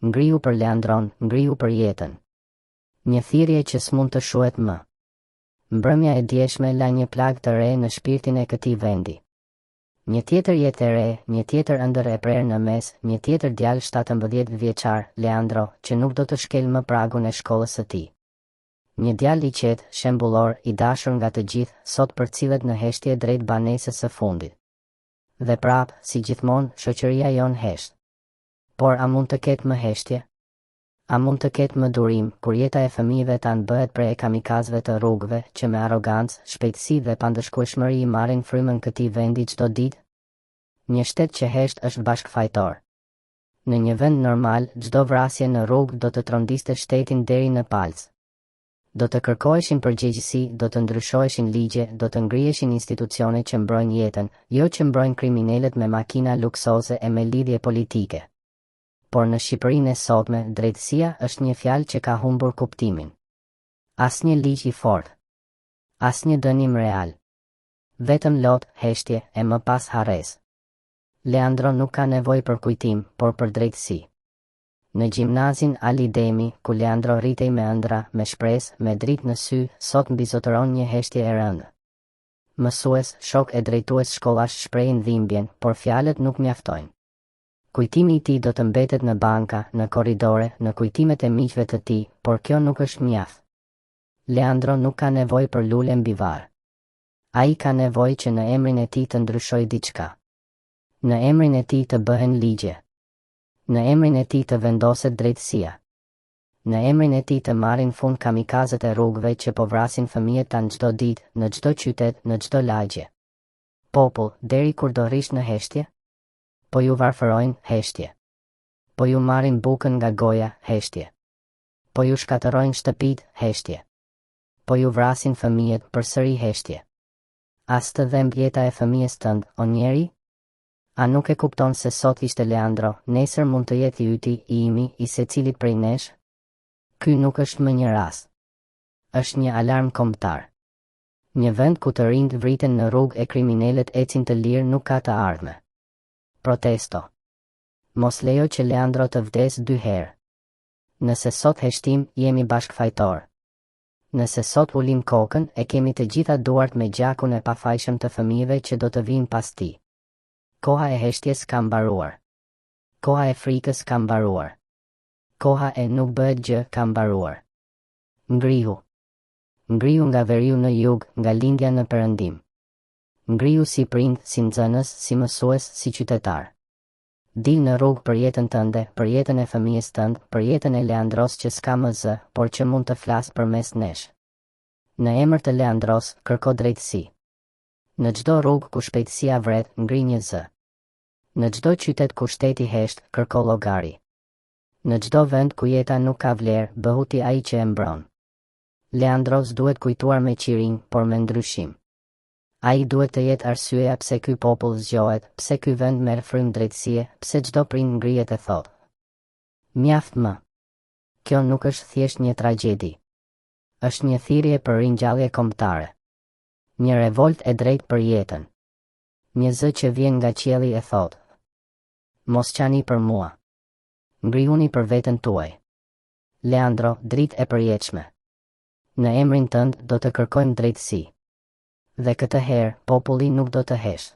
ngrihu për Leandron, ngrihu për jetën. Një thirrje që s'mund të shuhet më. Mbrëmja e djeshme la një plagë të re në shpirtin e këtij vendi. Një tjetër jetë e re, një tjetër ëndër e prerë në mes, një tjetër djalë 17 vjeçar, Leandro, që nuk do të shkel më pragun e shkollës së tij. Një djalë i qetë, shembullor, i dashur nga të gjithë, sot përcillet në heshtje drejt banesës së fundit. Dhe prap, si gjithmonë, shoqëria jon hesht. Por a mund të ketë më heshtje? A mund të ketë më durim, kur jeta e fëmijëve tanë bëhet prej kamikazëve të rrugëve, që me arrogancë, shpejtësi dhe pandëshkueshmëri i marrin frymën këtij vendi çdo ditë? Një shtet që hesht është bashkëfajtor. Në një vend normal, çdo vrasje në rrugë do të trondiste shtetin deri në palc. Do të kërkoheshin përgjegjësi, do të ndryshoheshin ligje, do të ngriheshin institucione që mbrojnë jetën, jo që mbrojnë kriminalët me makina luksoze e me lidhje politike. Por në Shqipërinë e sotme, drejtësia është një fjalë që ka humbur kuptimin. Asnjë ligj i fortë, asnjë dënim real. Vetëm lot, heshtje e më pas harresë. Leandro nuk ka nevojë për kujtim, por për drejtësi. Në gjimnazin Ali Demi, ku Leandro rritej me ëndra, me shpresë, me dritë në sy, sot mbizotëron një heshtje e rëndë. Mësues, shok e drejtues shkollash shprehin dhimbjen, por fjalët nuk mjaftojnë. Kujtimi i tij do të mbetet në banka, në korridore, në kujtimet e miqve të tij, por kjo nuk është mjaft. Leandro nuk ka nevojë për lule mbi varr. Ai ka nevojë që në emrin e tij të ndryshojë diçka. Në emrin e tij të bëhen ligje. Në emrin e tij të vendoset drejtësia. Në emrin e tij të marrin fund kamikazët e rrugëve që po vrasin fëmijët tanë çdo ditë, në çdo qytet, në çdo lagje. Popull, deri kur do rish në heshtje? Po ju varfërojnë, heshtje. Po ju marrin bukën nga goja, heshtje. Po ju shkatërrojnë shtëpit, heshtje. Po ju vrasin fëmijët, përsëri heshtje. As të dhemb jeta e fëmijës tënd, o njeri? A nuk e kupton se sot ishte Leandro, nesër mund të jetë i yti, i imi, i secilit prej nesh? Ky nuk është më një rast. Është një alarm kombëtar. Një vend ku të rinjt vriten në rrugë e kriminalët ecin të lirë nuk ka të ardhme. Protesto. Mos lejo që Leandro të vdes 2 herë. Nëse sot heshtim, jemi bashkëfajtor. Nëse sot ulim kokën, e kemi të gjitha duart me gjakun e pafajshëm të fëmijëve që do të vinë pas tij. Koha e heshtjes ka mbaruar. Koha e frikës ka mbaruar. Koha e nuk bëhet gjë ka mbaruar. Ngrihu. Ngrihu nga veriu në jug, nga lindja në perëndim. Ngrihu si prind, si nxënës, si mësues, si qytetar. Dil në rrugë për jetën tënde, për jetën e fëmijës tënd, për jetën e Leandros që s'ka më zë, por që mund të flasë përmes nesh. Në emër të Leandros, kërko drejtësi. Në çdo rrugë ku shpejtësia vret, ngri një zë. Në çdo qytet ku shteti hesht, kërko llogari. Në çdo vend ku jeta nuk ka vlerë, bëhu ti ai që e mbron. Leandros duhet kujtuar me qiring, por me ndryshim. Ai duhet të jetë arsyeja pse ky popull zgjohet, pse ky vend merr frymë drejtësie, pse çdo prind ngrihet e thotë: mjaft më. Kjo nuk është thjesht një tragjedi. Është një thirrje për ringjallje kombëtare. Një revolt e drejtë për jetën. Një zë që vjen nga qielli e thotë: mos qani për mua. Ngrihuni për veten tuaj. Leandro, dritë e përjetshme. Në emrin tënd do të kërkojmë drejtësi. Dhe këtë herë, populli nuk do të heshtë.